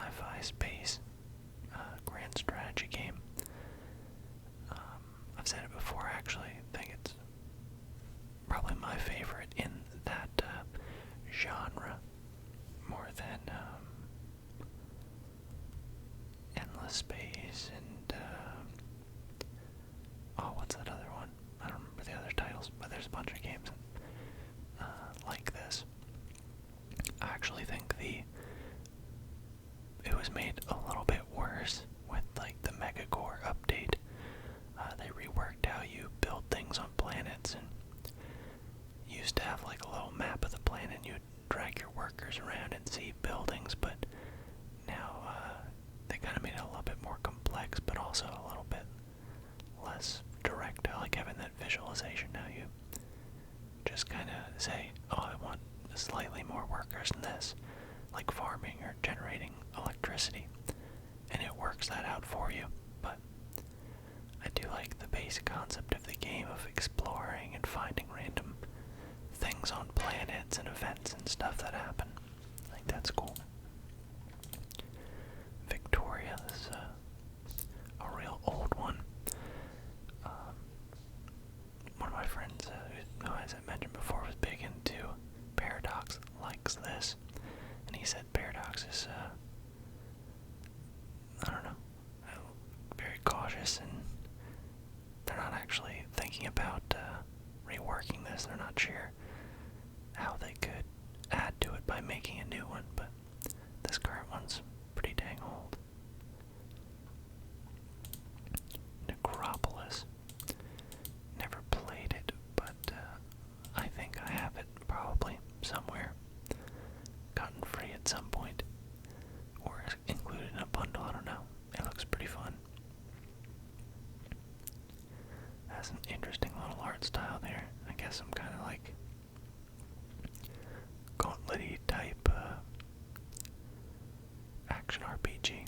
sci-fi space grand strategy game. I've said it before, actually. I think it's probably my favorite in that genre, more than Endless Space and what's that other one? I don't remember the other titles, but there's a bunch of games like this. I actually think it was made a little bit worse with like the Megacore update. They reworked how you build things on planets, and used to have like a little map of the planet and you'd drag your workers around and see buildings, but now they kind of made it a little bit more complex, but also a little bit less direct. I like having that visualization. Now you just kind of say, oh, I want slightly more workers than this, like farming or generating electricity, and it works that out for you. But I do like the basic concept of the game of exploring and finding random things on planets and events and stuff that happen. I think that's cool. Victoria is a real old one. One of my friends, who, as I mentioned before, was big into Paradox, likes this, and he said Paradox is, I don't know, very cautious, and they're not actually thinking about reworking this. They're not sure how they could add to it by making a new one, but this current one's pretty dang old. Necropolis. Never played it, but I think I have it probably somewhere. Gotten free at some point, or included in a bundle, I don't know. It looks pretty fun. Has an interesting little art style there. I guess I'm kind of like gauntlet-y type action RPG.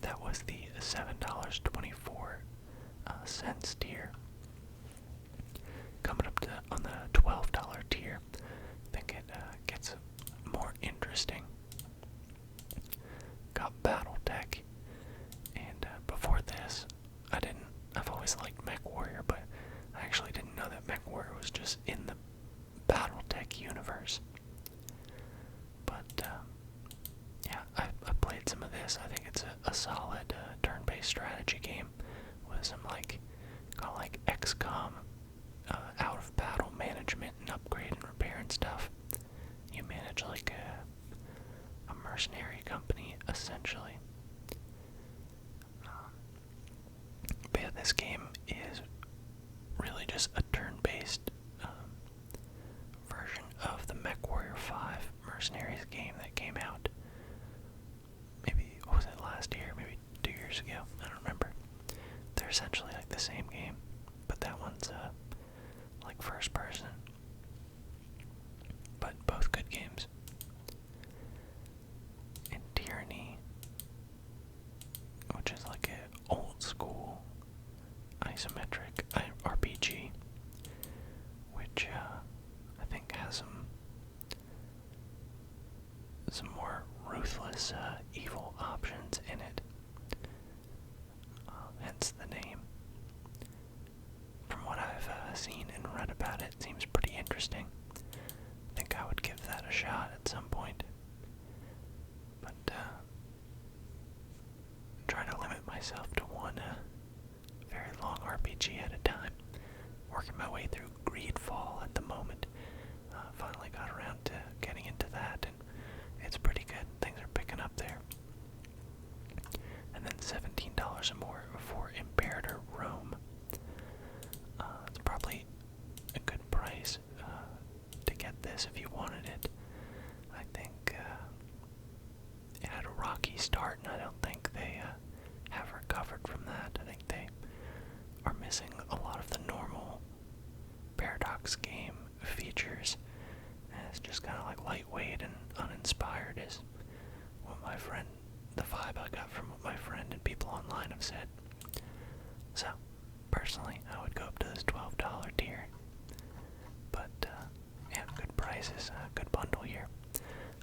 That was the $7.24 tier. Coming up to on the $12 tier, I think it gets more interesting. Got BattleTech, and before this, I've always liked MechWarrior, but I actually didn't know that MechWarrior was just in the BattleTech universe. But yeah, I played some of this. I think it's a solid turn-based strategy game with some like XCOM out of battle management and upgrade and repair and stuff. You manage like a mercenary company essentially. But yeah, this game is really just a turn-based version of the MechWarrior 5 Mercenaries game that came out. Maybe, what was it, last year? Maybe 2 years ago? I don't remember. They're essentially like the same game, but that one's like first person. But both good games. And Tierney, which is like an old school isometric RPG, which I think has some more ruthless evil options in it. Hence the name. From what I've seen and read about it, it seems pretty interesting. I think I would give that a shot at some point. But try to limit myself to one very long RPG at a time. Working my way through Greedfall at the moment. Finally got around to getting into that, and it's pretty good. Things are picking up there. And then $17 or more for Imperator Rome. It's probably a good price to get this if you wanted it. I think it had a rocky start, and I don't think they have recovered from that. I think they are missing a lot of the normal Paradox game features. And it's just kind of like lightweight and uninspired is what the vibe I got from what my friend and people online have said. So, personally, I would go up to this $12 tier. But, yeah, good prices, good bundle here.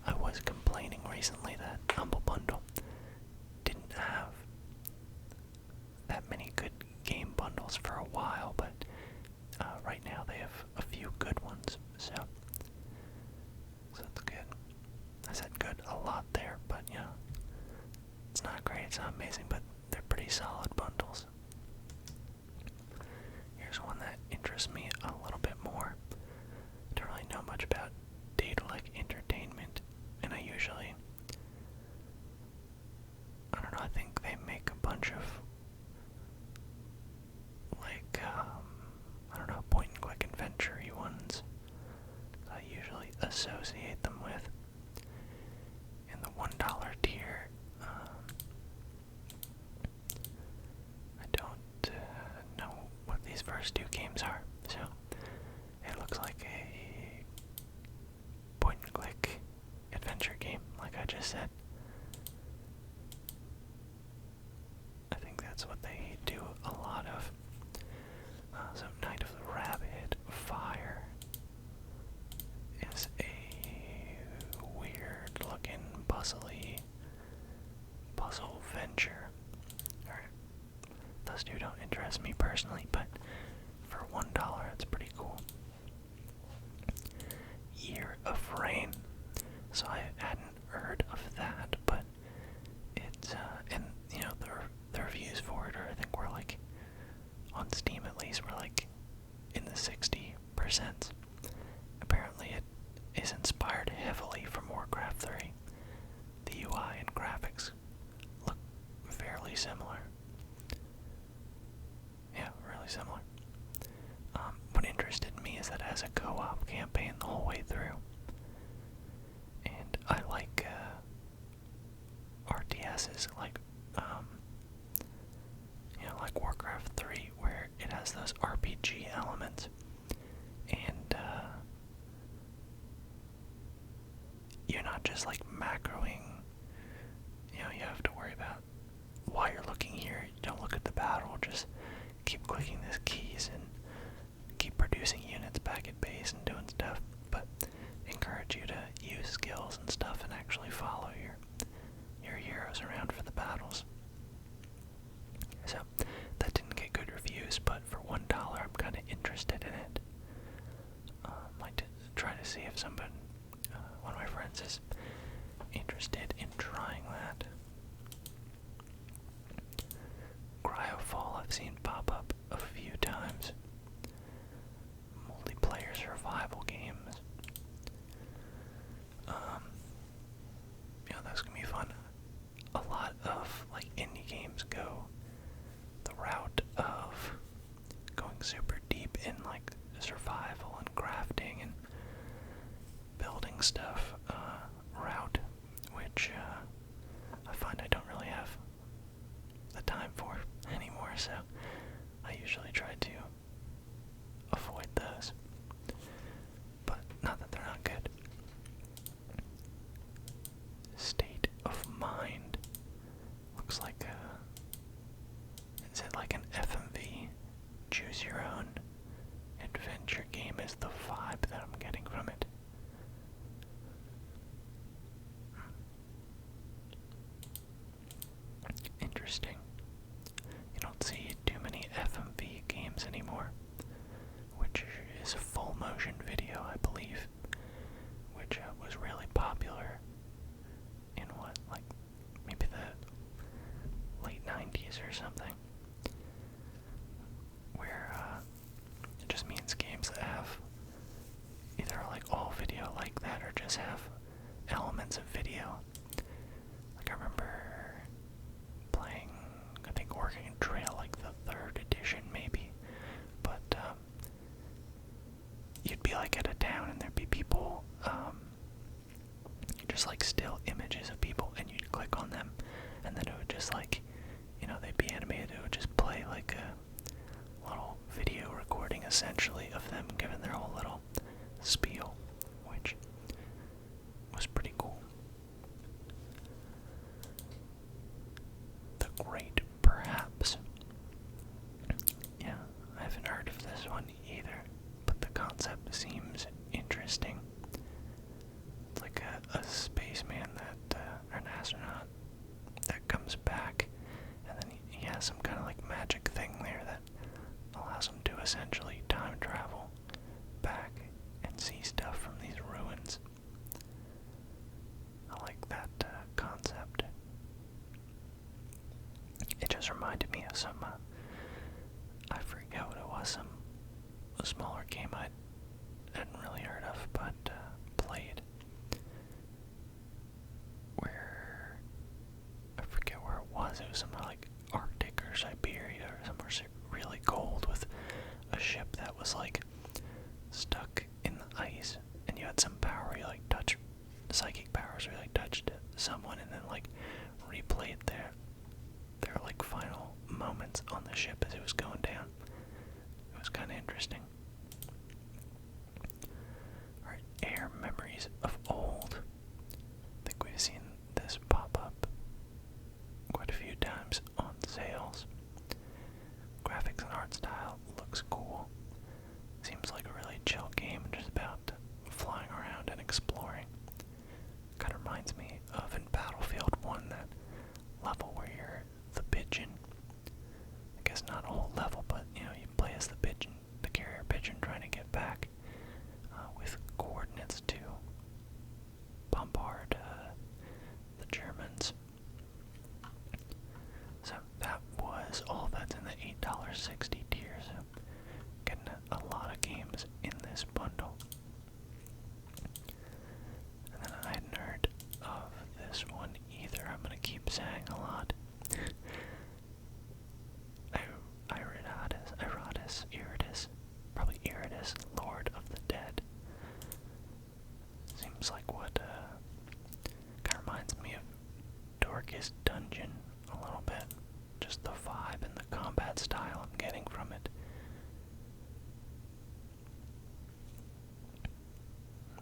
I was complaining recently that I'm It's not amazing, but they're pretty solid bundles. Here's one that interests me a little bit more. I don't really know much about data-like entertainment, and I don't know, I think they make a bunch of, like, I don't know, point-and-click adventure-y ones I usually associate them with. In the $1 tier, I don't know what these first two games are, so it looks like a point-and-click adventure game, like I just said. I think that's what they do a lot of. So Knight of the Rabbit Fire is a weird-looking, puzzly puzzle venture. Alright, those two don't interest me personally, but for $1, it's pretty cool. Year of Rain. So I hadn't heard of that, but it's and you know the reviews for it are, I think we're like on Steam at least, we're like in the 60%. Apparently it is inspired heavily from Warcraft 3. The UI and graphics look fairly similar. Yeah, really similar. What interested me is that it has a co-op campaign the whole way through. And I like RTSs, like you know, like Warcraft 3, where it has those RPG elements, and you're not just like macroing. You know, you have to worry about while you're looking here. You don't look at the battle. Just keep clicking these keys and keep producing units back at base and doing stuff. But encourage you to use skills and stuff and actually follow your heroes around for the battles. So that didn't get good reviews, but for $1, I'm kind of interested in it. Like to try to see if somebody, one of my friends, is interested in trying that. Cryofall I've seen pop up a few times. Multiplayer survival games. You know, those can be fun. A lot of like indie games go the route of going super deep in like survival and crafting and building stuff route, which I find I don't really have the time for anymore, so I usually try to avoid those. But not that they're not good. State of Mind looks like is it like an FMV choose your own adventure game is the vibe that I'm getting from it. Interesting. You don't see too many FMV games anymore, which is full motion video, I believe, which was really popular in what, like maybe the late 90s or something, where it just means games that have either like all video like that or just have elements of video. Like I remember playing, I think Oregon Trail, like the 3rd edition maybe, but you'd be like at a town and there'd be people, just like still images of people, and you'd click on them and then it would just like, you know, they'd be animated, it would just play like a little video recording essentially of them giving their whole little spiel, which was pretty cool. The Great Perhaps. Yeah, I haven't heard of this one either, but the concept seems interesting. It's like a spaceman that, or an astronaut that comes back, and then he has some kind of like magic thing there that allows him to essentially time travel back and see stuff from these ruins. I like that concept. just reminded me of some, I forget what it was, a smaller game I hadn't really heard of, but played. Where, I forget where it was somewhere like Arctic or Siberia or somewhere really cold with a ship that was like stuck in the ice, and you had some power, you like touch psychic powers, or like touched someone and then like replayed their like final moments on the ship as it was going down. It was kind of interesting. Alright, air memories of old. I think we've seen this pop up quite a few times on sales. Graphics and art style looks cool. Seems like a really chill game, just about flying around and exploring. Kind of reminds me of in Battlefield 1, that level where you're the pigeon. I guess not a whole level, but you know, you play as the pigeon, the carrier pigeon, trying to get back with coordinates to bombard the Germans. So that was all that's in the $8.60 tier, so getting a lot of games in this bundle. And then I hadn't heard of this one either, I'm gonna keep saying a lot. Probably Iridus, Lord of the Dead. Seems like what, kind of reminds me of Darkest Dungeon a little bit. Just the vibe and the combat style I'm getting from it.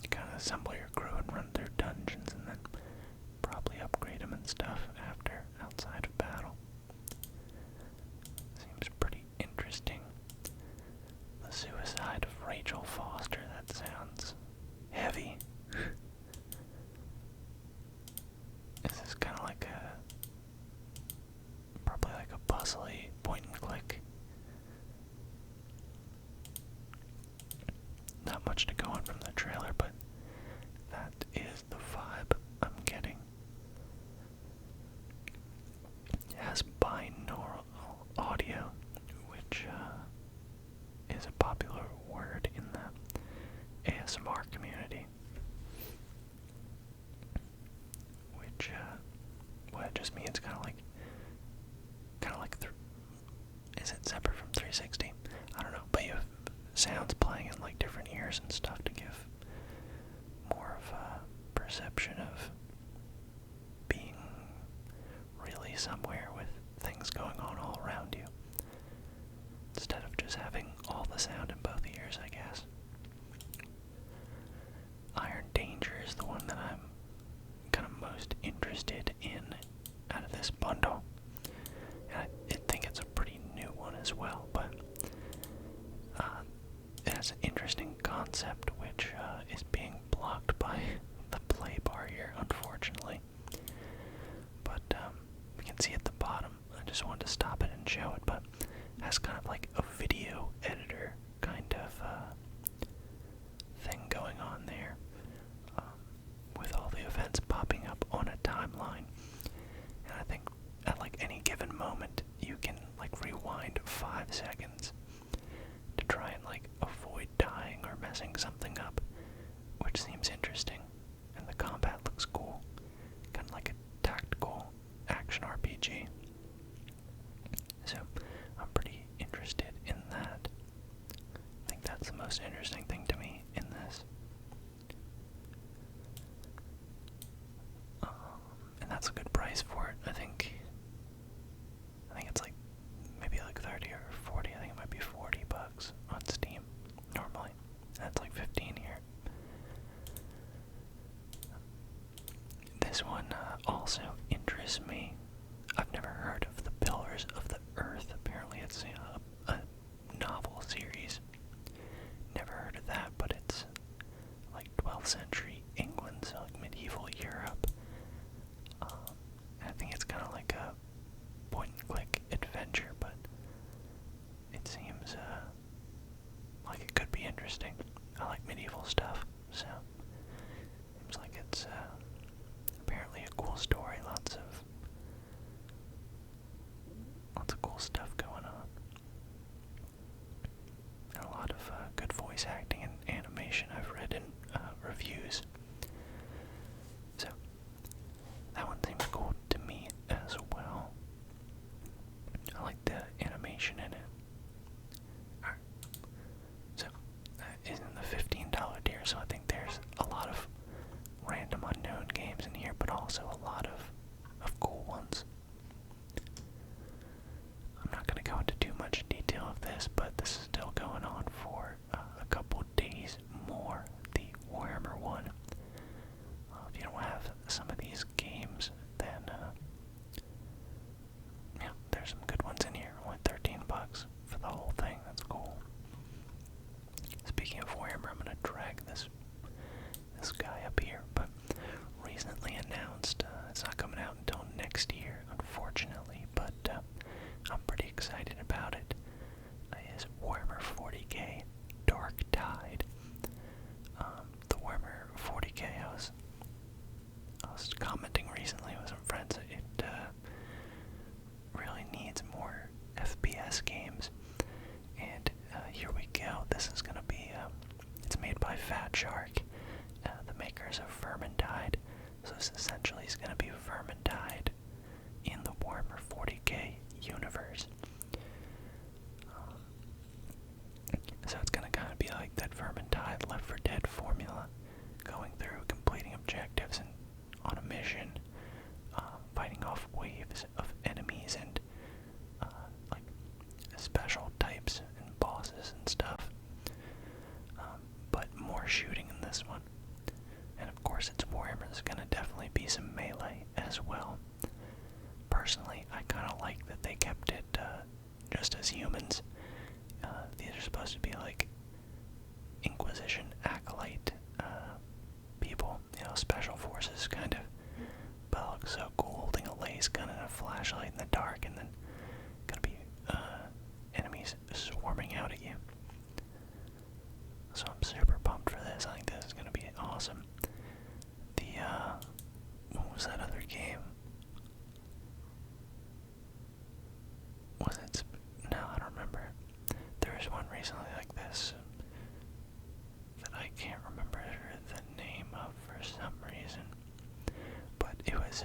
You kind of assemble your crew and run through dungeons and then probably upgrade them and stuff after, outside of battle. Seems pretty interesting. The suicide of Rachel Foster, that sounds heavy. This is kind of like probably like a puzzly point and click. Not much to go on from the trailer, but that is the vibe I'm getting. It has binaural audio, which is a popular word in the ASMR community. Which, what it just means, kind of like, is it separate from 360? I don't know, but you have sounds playing in like different ears and stuff to give more of a perception of being really somewhere with things going on all around you, instead of just having all the sound in both ears, I guess. Iron Danger is the one that I'm kind of most interested in out of this bundle. And I think it's a pretty new one as well, but it has an interesting concept which is being blocked by the play bar here, unfortunately. But we can see at the bottom, I just wanted to stop it and show it, but it has kind of like a video editor kind of thing going on there, with all the events popping up on a timeline. And I think at like any given moment, you can like rewind 5 seconds to try and like avoid dying or messing something up, which seems interesting. And the combat looks cool, kind of like a tactical action RPG. So I'm pretty interested in that. I think that's the most interesting thing to me in this. And that's a good price for it. I think it's like maybe like 30 or 40. I think it might be $40 on Steam normally. That's like 15 here. This one also interests me. I've never heard of the Pillars of the Earth. Apparently it's a novel series. Never heard of that, but it's like 12th century England, so like medieval Europe. I think it's kind of like a point-and-click adventure, but it seems like it could be interesting. I like medieval stuff, so seems like it's apparently a cool story. Lots of just as humans. These are supposed to be like Inquisition acolyte people, special forces kind of. But it looks so cool, holding a laser gun and a flashlight in the dark, and then gonna be enemies swarming out at you. So I'm super pumped for this. I think this is gonna be awesome. What was that other game? Was it? No, I don't remember. There was one recently like this that I can't remember the name of for some reason. But it was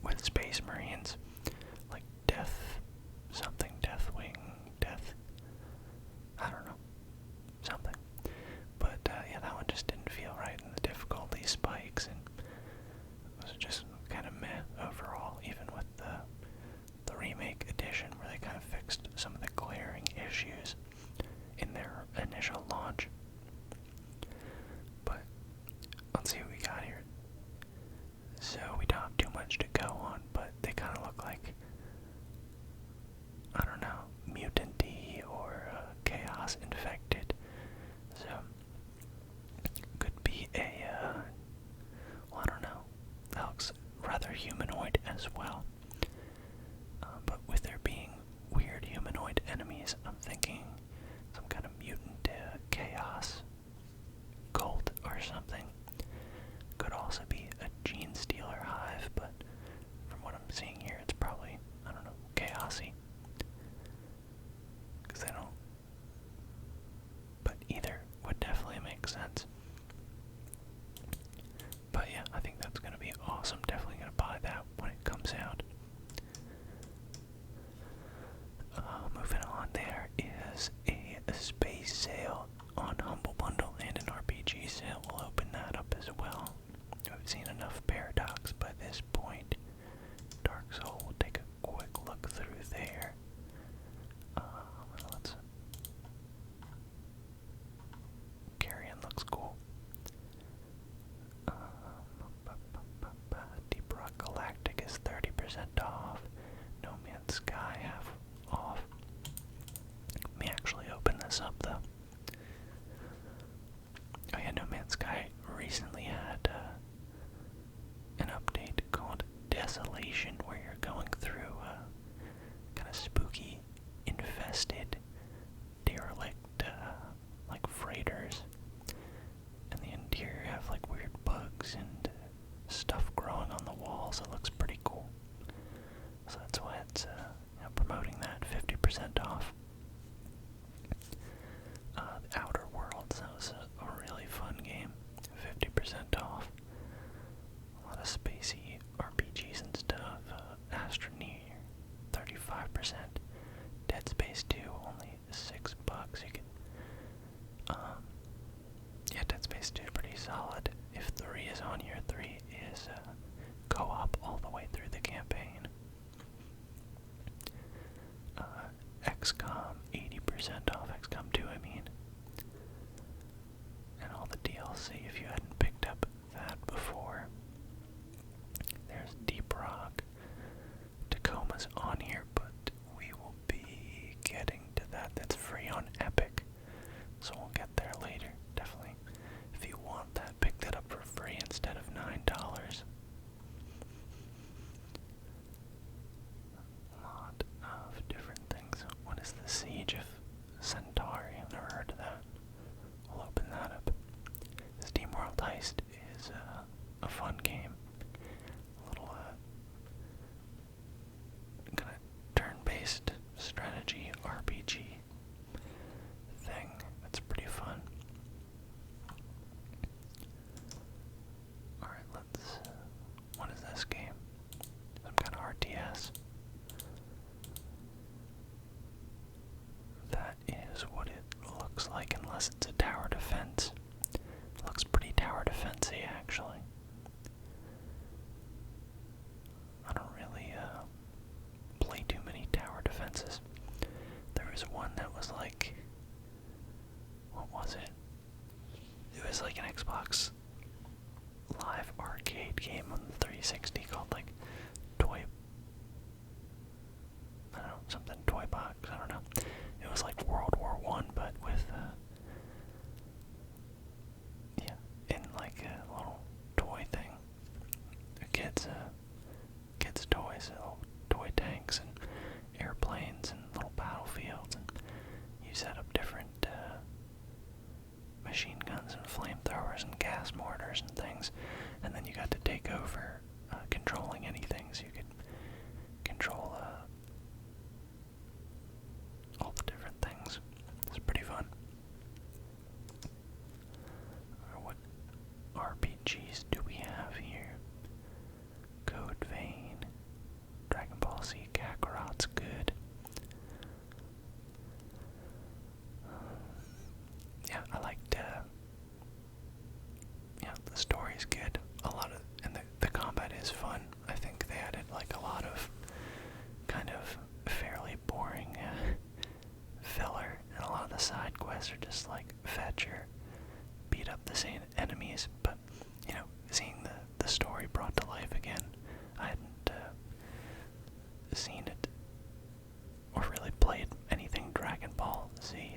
with Space Marines, like I don't know, something. But yeah, that one just didn't feel right, and the difficulty spikes, and it was just kind of meh overall, even with the remake edition, where they kind of fixed some of the glaring issues in their initial launch. But let's see what we got here. So we don't have too much to go on, but they kind of look like, I don't know, mutant-y or chaos infected. So could be well, I don't know. That looks rather humanoid as well. But with there being weird humanoid enemies, I'm thinking some kind of mutant chaos cult or something. Could also be a gene stealer hive, but from what I'm seeing here, it's probably, I don't know, chaosy. Because they don't. But either would definitely make sense. But yeah, I think that's going to be awesome. Definitely going to buy that when it comes out. Moving on, there is a space sale on Humble Bundle and an RPG sale. We'll open that up as well. We've seen enough Paradox by this point. Dark Soul, we'll take a quick look through there. Let's... Carrion looks cool. Deep Rock Galactic is 30% off. No Man's Sky half off. Let me actually open this up though. Oh yeah, No Man's Sky recently had an update called Desolation, where you're going through kind of spooky, infested, derelict, like freighters. In the interior you have like weird bugs and stuff growing on the walls. It looks pretty cool. So that's why it's promoting that 50% off. The Outer Worlds, that was a really fun game. 50%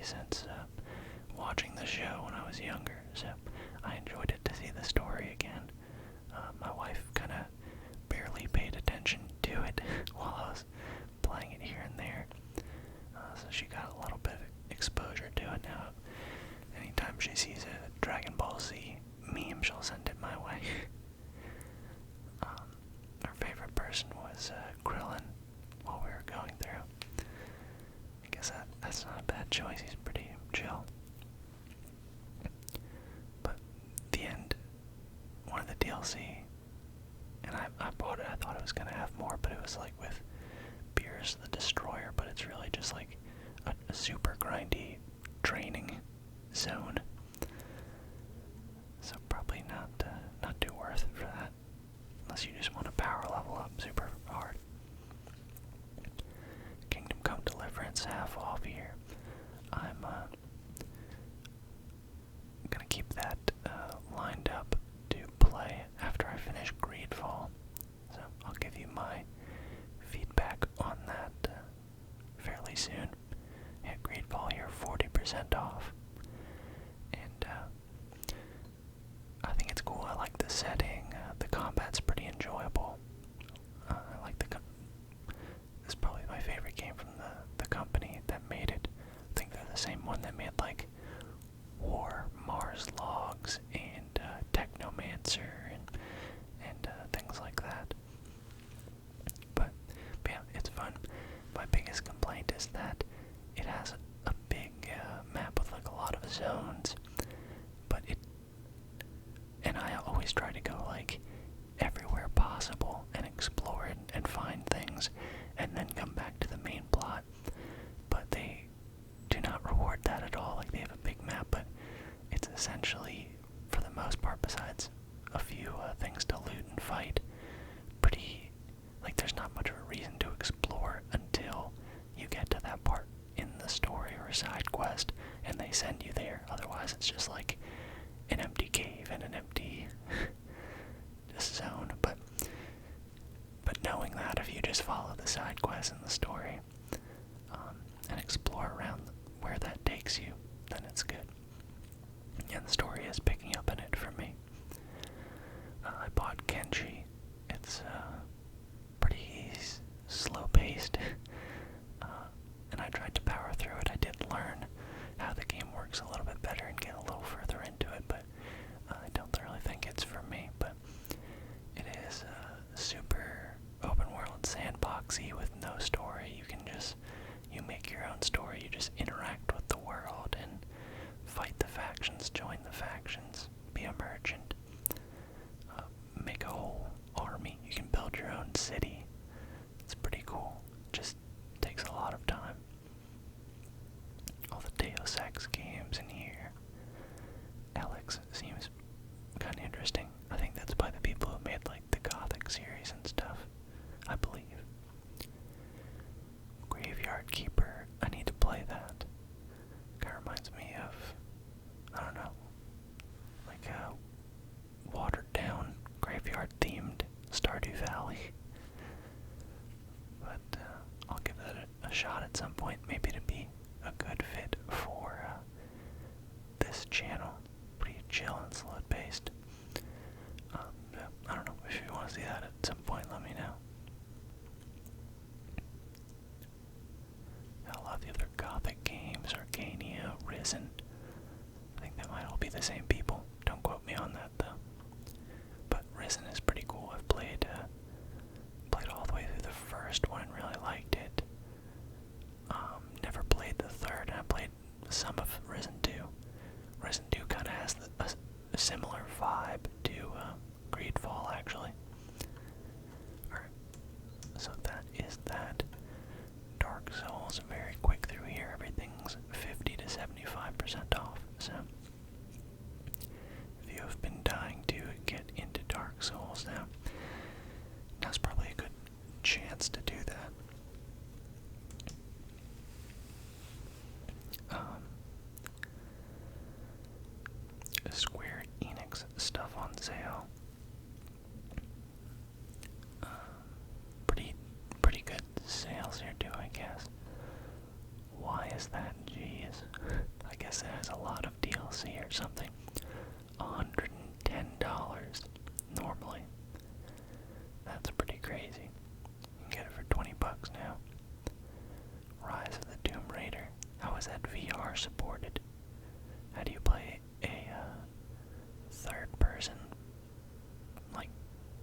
since watching the show when I was younger, so I enjoyed it to see the story again. My wife kind of barely paid attention to it while I was playing it here and there, so she got a little bit of exposure to it now. Anytime she sees a Dragon Ball Z meme, she'll send it my way. Our favorite person was Krillin while we were going through. I guess that's not a bad choice, he's pretty chill. But the end, one of the DLC, and I bought it, I thought it was going to have more, but it was like with Beerus the Destroyer, but it's really just like a super grindy training zone. So probably not too worth for that, unless you just want to power level up super hard. Kingdom Come Deliverance half off here. I'm gonna keep that lined up to play after I finish Greedfall. So I'll give you my feedback on that fairly soon. Yeah, Greedfall here, 40% off. And I think it's cool. I like the setting. The combat's pretty enjoyable. I like it's probably my favorite game from the company that made it. I think they're the same one that made like War, Mars Logs, and Technomancer, and things like that. But yeah, it's fun. My biggest complaint is that it has a big map with like a lot of zones, but and I always try to go like everywhere possible and explore it and find things and then come back to the main plot, but they do not reward that at all. Like, they have a big map, but it's essentially, for the most part, besides a few things to loot and fight, pretty, like, there's not much of a reason to explore until you get to that part in the story or a side quest and they send you there. Otherwise it's just like an empty cave and an empty just zone. But knowing that if you just follow the side quests in the story and explore around where that takes you, then it's good. And the story is picking up in it for me. I bought Genji. It's pretty slow-paced, and I tried to power through it. I did learn how the game works a little bit better and get a little further into it, but I don't really think it's for me. But it is super open-world, sandboxy with no story. You make your own story. You just interact with the world and fight the factions, join the factions, be a merchant, make a whole army. You can build your own city. It's pretty cool. Just takes a lot of time. All the Deus Ex games in here. Alex seems kind of interesting. I think that's by the people who made like the Gothic series and stuff, I believe. Graveyard Keeper. I need to play that. Kind of reminds me of, I don't know, like a watered down graveyard themed Stardew Valley. But I'll give that a shot at some point, maybe to be a good fit for this channel. Pretty chill and slow paced. I don't know, if you want to see that at some point, let me know. I love the other Gothic games, Arcane, Risen. I think they might all be the same people. Don't quote me on that though. But Risen is pretty cool. I've played all the way through the first one and really liked it. Never played the third, and I played some of Risen 2. Risen 2 kind of has a similar vibe to Greedfall, actually. Alright, so that is that. Dark Souls, very quick through here. Everything's 50 to 75% off. So, if you have been dying to get into Dark Souls now, now's probably a good chance to do that. Square Enix stuff on sale. Pretty good sales here too, I guess. Why is that? Jeez. has a lot of DLC or something. $110 normally. That's pretty crazy. You can get it for 20 bucks now. Rise of the Tomb Raider. How is that VR supported? How do you play a third person, like,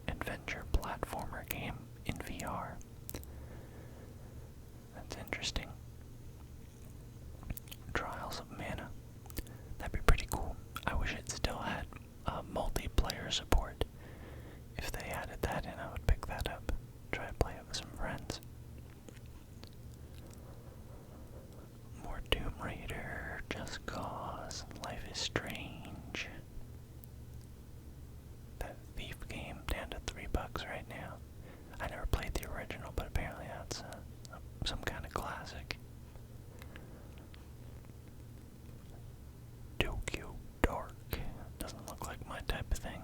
adventure platformer game in VR? That's interesting. Trials of Mana. That'd be pretty cool. I wish it still had multiplayer support. If they added that in, I would pick that up. Try to play it with some friends. More Tomb Raider, Just Cause, Life is Strange. That Thief game down to $3 right now. I never played the original, but apparently that's some kind of classic. Tokyo Dark. Doesn't look like my type of thing.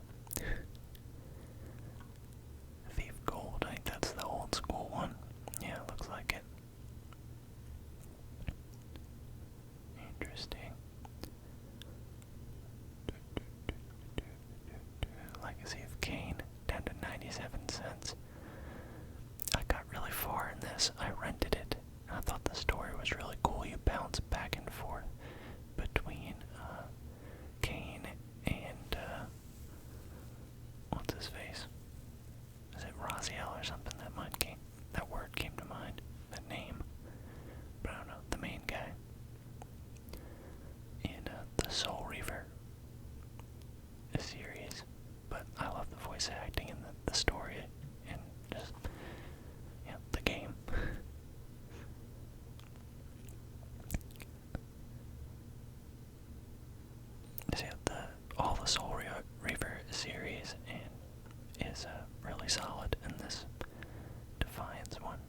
Thief Gold, I think that's the old school one. Yeah, looks like it. Interesting. Legacy of Kane, down to 97 cents. I got really far in this. I rented it. I thought the story was really cool. You bounce back and forth between Kane and what's his face? Is it Raziel or something? That word came to mind. That name. But I don't know. The main guy. In the Soul Reaver series. But I love the voice acting and the story and just, the game. So all the Soul Reaver series is really solid, and this Defiance one.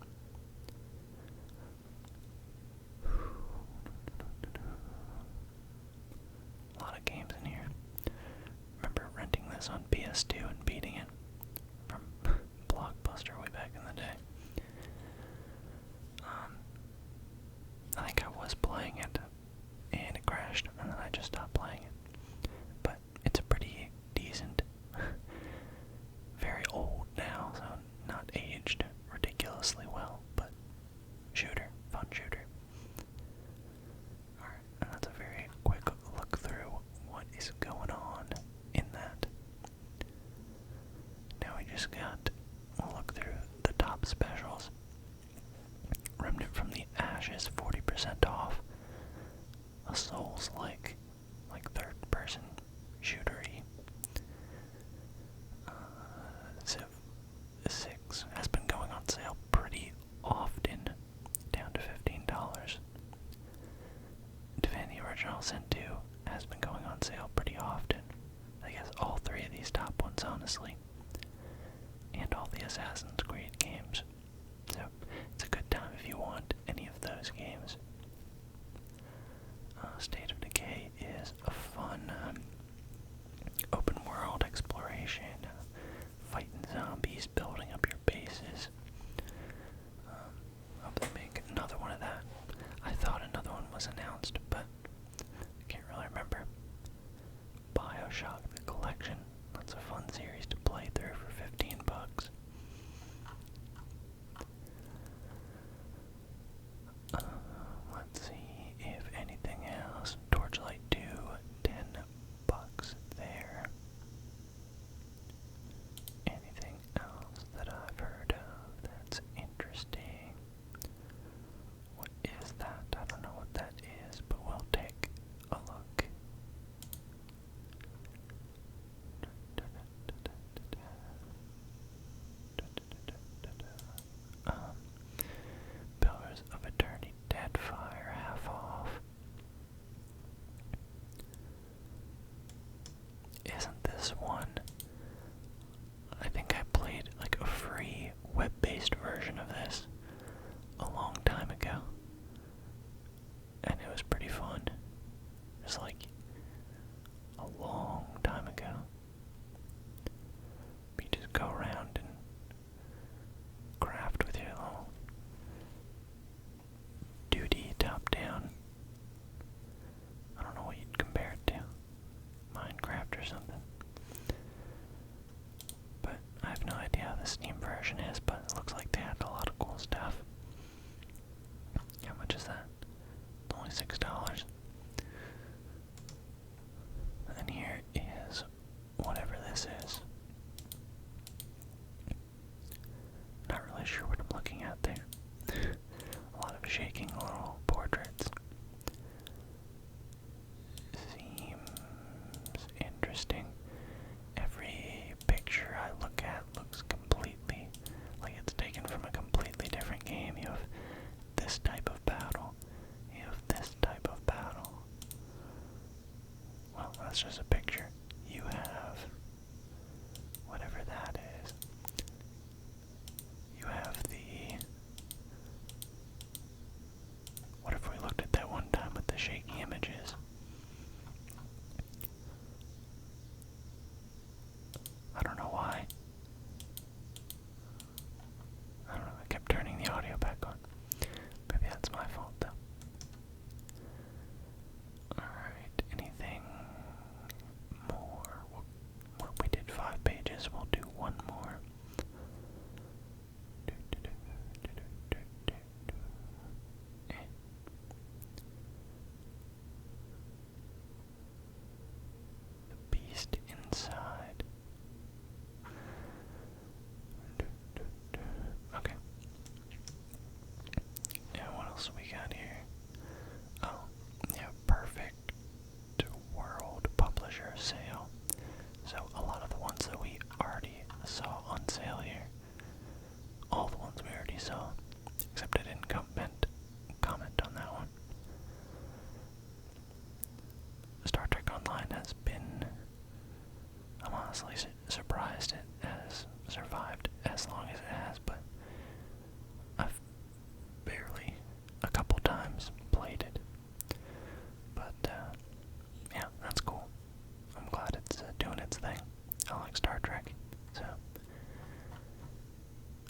A lot of games in here. Remember renting this on PS2 and beating it from Blockbuster way back in the day. I think I was playing it, and it crashed, and then I just stopped playing it. But it's a pretty decent, very old now, so not aged ridiculously well, but shooter, fun shooter. Alright, and that's a very quick look through what is going on in that. Now we just we'll look through the top specials. Remnant from the Ashes, 40% off. A Souls-like third-person shootery. Civ 6 has been going on sale pretty often, down to $15. Divinity Original Sin 2 has been going on sale pretty often. I guess all three of these top ones, honestly. And all the Assassin's Creed games. So, it's a good time if you want any of those games. State of Decay is a fun out there. A lot of shaking little portraits. Seems interesting. Every picture I look at looks completely like it's taken from a completely different game. You have this type of battle. You have this type of battle. Well, that's just a picture. You have whatever that is. You have the... What if we looked at that one time with the shaky images? I don't know why. I don't know, I kept turning the audio back on. Maybe that's my fault though. Alright, anything more? We did 5 pages, we'll do one more. The beast inside. Okay. Yeah, what else we got here? Oh, yeah, perfect world publisher sale. So a lot of the ones that we already saw on sale here, all the ones we already saw, except I didn't comment on that one. Star Trek Online has been, I'm honestly surprised it has survived as long as it has, but I've barely a couple times played it. But yeah, that's cool. I'm glad it's doing its thing. I like Star Trek, so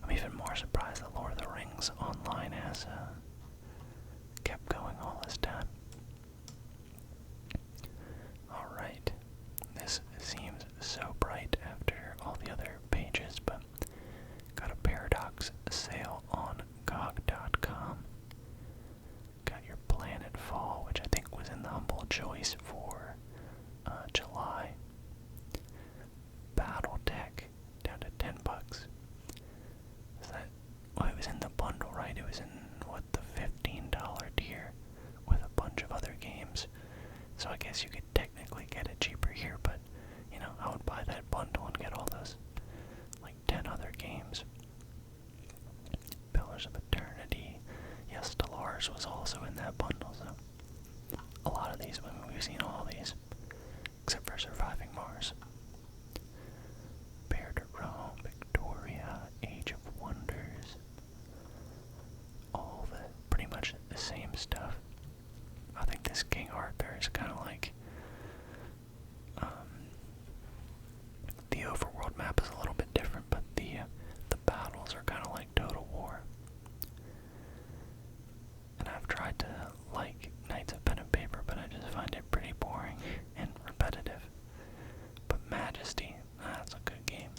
I'm even more surprised that Lord of the Rings Online has kept going all this time. Alright, this seems so bright after all the other pages, but got a Paradox sale on GOG.com. Got your Planetfall, which I think was in the humble choice for July. Battletech down to $10. Is that? Well, it was in the bundle, right? It was in what, the $15 tier with a bunch of other games. So I guess you could technically get it cheaper here, but you know, I would buy that bundle and get all those like 10 other games. Pillars of Eternity. Yes, Dolores was also in that bundle, so a lot of these, I mean, we've seen all these, except for Surviving Mars. Bear to Rome, Victoria, Age of Wonders. All the, pretty much the same stuff. I think this King Arthur is kind of like, the overworld map is a little bit different, but the battles are kind of like Total War. And I've tried to like Knights of Pen and Paper, but I just find it pretty boring and repetitive. But Majesty, that's a good game.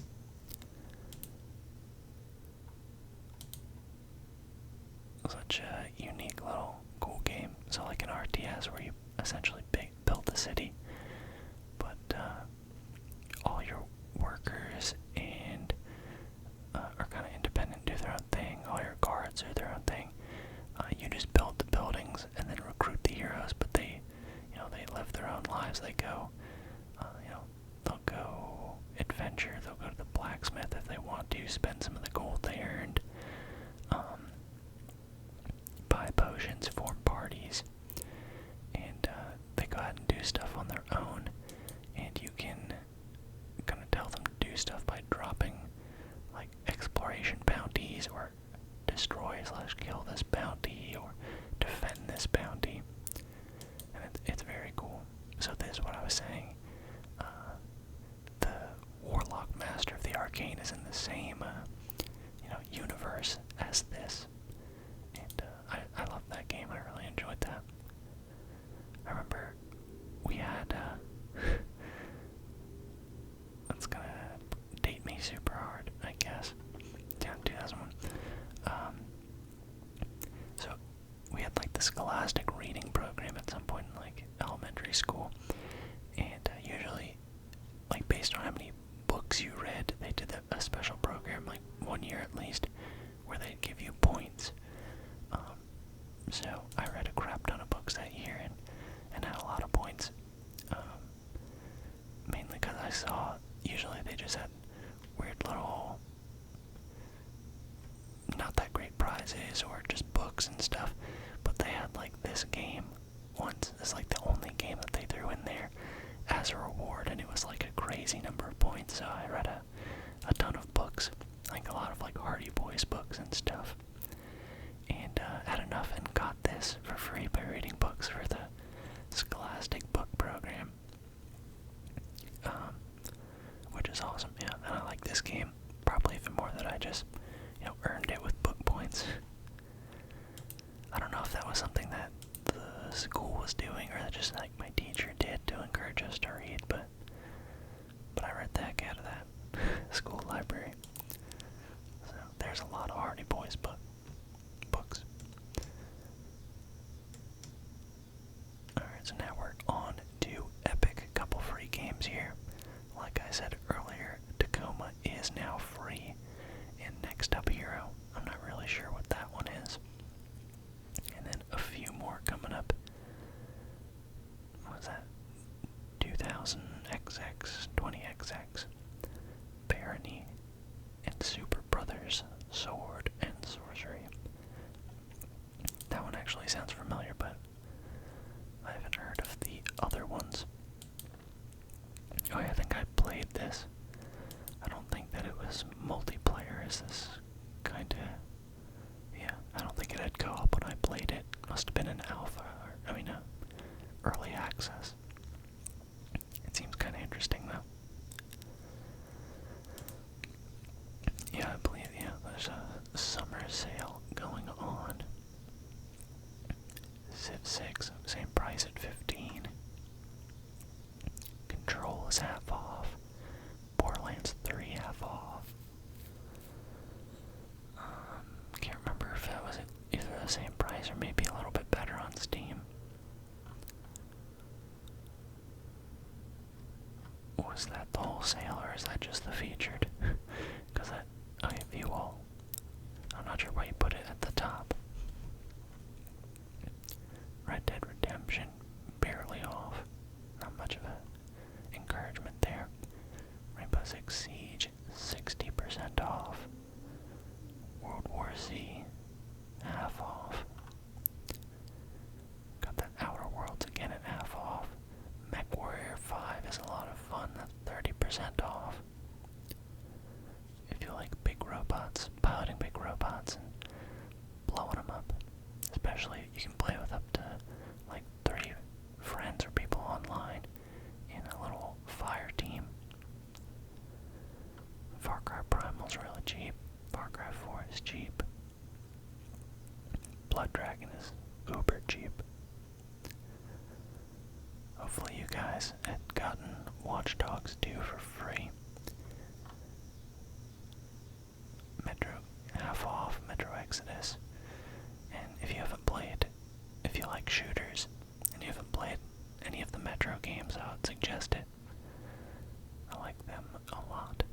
Such a unique little cool game. So like an RTS where you essentially build the city, but all your workers and are kind of independent, do their own thing. All your guards do their own thing. You just build the buildings and then recruit the heroes, but they, you know, they live their own lives. They go, you know, they'll go adventure. They'll go to the blacksmith if they want to, spend some of the gold they earned, buy potions, form parties, and they go out and do stuff on their own. And you can kind of tell them to do stuff by dropping like exploration bounties, or destroy/kill this bounty, or defend this bounty, and it's very cool. So this is what I was saying. The Warlock Master of the Arcane is in the same, you know, universe as this, and I love that game. I really enjoyed that. I remember we had. That's gonna date me super hard, I guess. Yeah, 2001. So we had like the Scholastic reading program at some point in like elementary school, and usually, like based on how many books you read, they did a special program like 1 year at least, where they'd give you points prizes or just books and stuff. But they had like this game once. It's like the only game that they threw in there as a reward, and it was like a crazy number of points. So I read a ton of books, like a lot of like Hardy Boys books and stuff, and had enough and got this for free by reading books for the Scholastic Book Program, which is awesome. Yeah, and I like this game probably even more that I just, earned it with book points. I don't know if that was something that the school was doing or that just like my teacher did to encourage us to read, but I read the heck out of that school library. So there's a lot of Hardy Boys books. Alright, so now we're on to Epic. Couple free games here. Like I said earlier, Tacoma is now free. And Next Up Hero, I'm not really sure what that one is. And then a few more coming up. What was that? 2000XX, 20XX, Barony, and Super Brothers, Sword and Sorcery. That one actually sounds familiar, but I haven't heard of the other ones. Oh yeah, I think I played this. I don't think that it was multiplayer. Is this kinda... Yeah, I don't think it had co-op when I played it. Must have been an alpha, early access. It seems kinda interesting though. Yeah, I believe, there's a summer sale going on. Civ 6, same price at 15. Control is half off. Borderlands 3 half off. Can't remember if that was either the same price or maybe a little bit better on Steam. Was that the wholesale or is that just the featured? Because I view all. I'm not sure why you put it at the top. Red Dead Redemption, barely off. Not much of an encouragement there. Rainbow Six Siege, 60% off. World War Z, half off. Got that Outer Worlds again at half off. MechWarrior 5 is a lot of fun, that's 30% off. If you like big robots, piloting big robots and blowing them up, especially you can play with up to like 3 friends or people online in a little fire team. Far Cry Primal's really cheap. Far Cry 4 is cheap. Blood Dragon is uber cheap. Hopefully you guys had gotten Watch Dogs 2 for free. Metro half off, Metro Exodus. And if you haven't played, if you like shooters, and you haven't played any of the Metro games, I would suggest it. I like them a lot.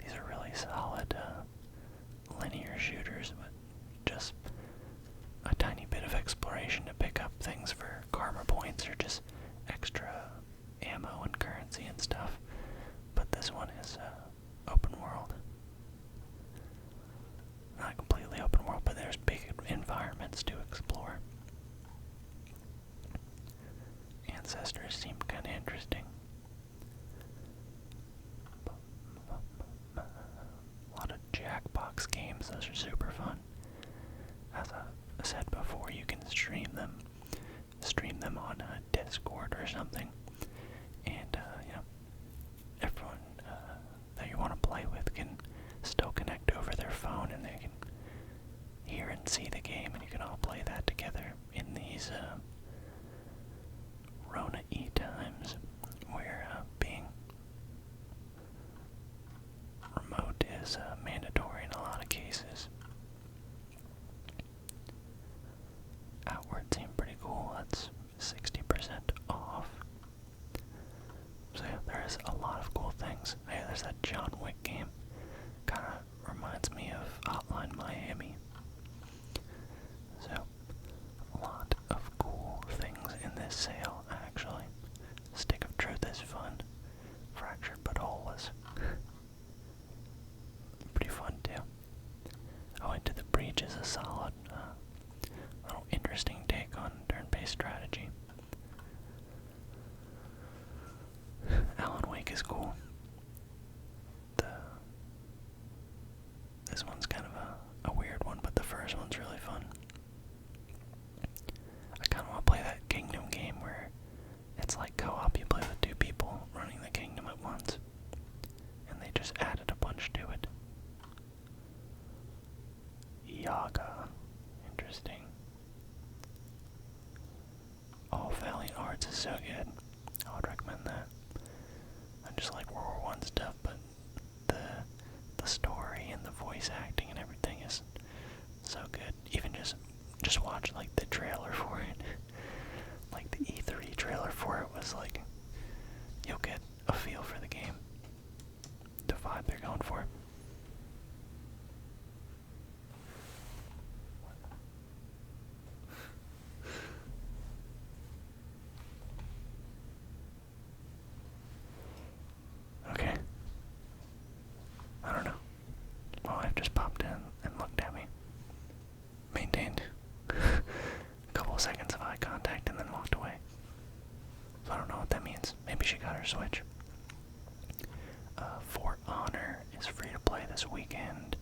These are really solid linear shooters, but just a tiny bit of exploration to pick up things for karma points or just extra ammo and currency and stuff. But this one is open world. Not completely open world, but there's big environments to explore. Ancestors seem kind of interesting. A lot of Jackbox games, those are super fun. As I said before, you can stream them on Discord or something, and everyone that you want to play with can still connect over their phone, and they can hear and see the game, and you can all play that together in these Rona-y times, where being remote is mandatory in a lot of cases. Outward seemed pretty cool. That's 60% off. So yeah, there's a lot of cool things. Hey, there's that John Wick game. Kinda reminds me of Hotline Miami. So, a lot of cool Yaga. Interesting. All Valiant Arts is so good. I would recommend that. I just like World War I stuff, but the story and the voice acting and everything is so good. Even just watch like the trailer for it. Like the E3 trailer for it was like, you'll get a feel for the game. The vibe they're going for. Okay. I don't know. My wife just popped in and looked at me. Maintained a couple of seconds of eye contact and then walked away. So I don't know what that means. Maybe she got her Switch. For Honor is free to play this weekend.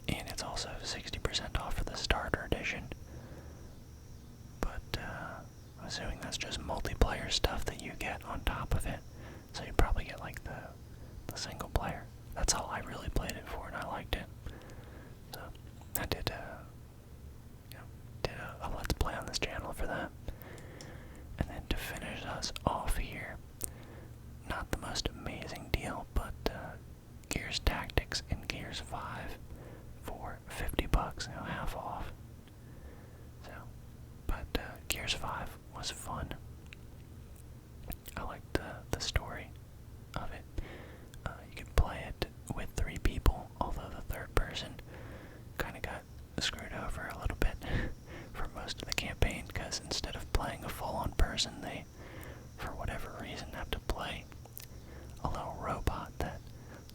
And it's also 60% off for the starter edition. But I'm assuming that's just multiplayer stuff that you get on top of it. So you probably get like the single player. That's all I really played it for, and I liked it. So I did a Let's Play on this channel for that. And then to finish us off here, not the most amazing deal, but Gears Tactics and Gears 5 for $50, half off. So, but Gears 5 was fun. I liked the story of it. You could play it with 3 people, although the third person kind of got screwed over a little bit for most of the campaign, because instead of playing a full-on person, they, for whatever reason, have to play a little robot that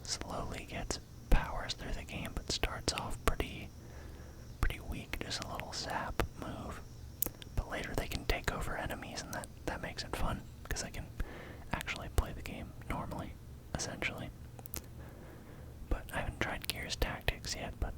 slowly gets powers through the game, but starts off pretty weak, just a little zap move. But later they can take over enemies, and that makes it fun, because they can actually play the game normally, essentially. But I haven't tried Gears Tactics yet, but